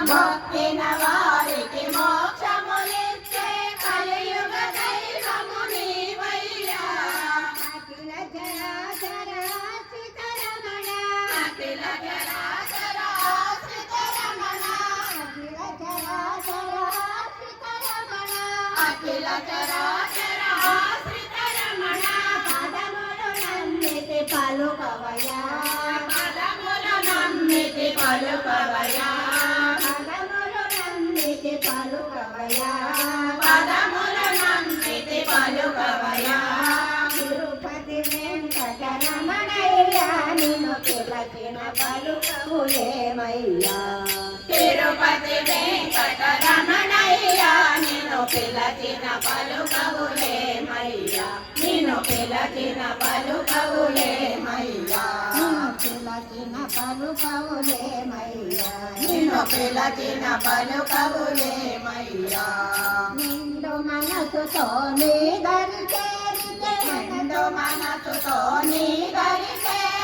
మొక్కిన వారికి మోక్షములిచ్చే కలియుగ దైవము నీవయ్యా. అఖిల చరాచరాశ్రిత రమణ, అఖిల చరాచరాశ్రిత రమణ, అఖిల చరాచరాశ్రిత రమణ, అఖిల చరాచరాశ్రిత రమణ. పదములు నమ్మితి పలుకవయా, పదములు నమ్మితి పలుకవయా, పదములు నమ్మితి పలుకవయా, పదములు నమ్మితి పలుకవయా. తిరుపతి వెంకటరమణయ్యా నిన్ను పిలచిన పలుకవులేమయ్యా. తిరుపతి వెంకటరమణయ్యా నిన్ను పిలచిన పలుకవులేమయ్యా, నిన్ను పిలచిన పలుకవులేమయ్యా, పిలచిన పలుకవులేమయ్యా. నిన్ను పిలచిన పలుకవులేమయ్యా. నిండు మనసుతో నీ దరి చేరితే నిండు మనసుతో నీ దరి చేరితే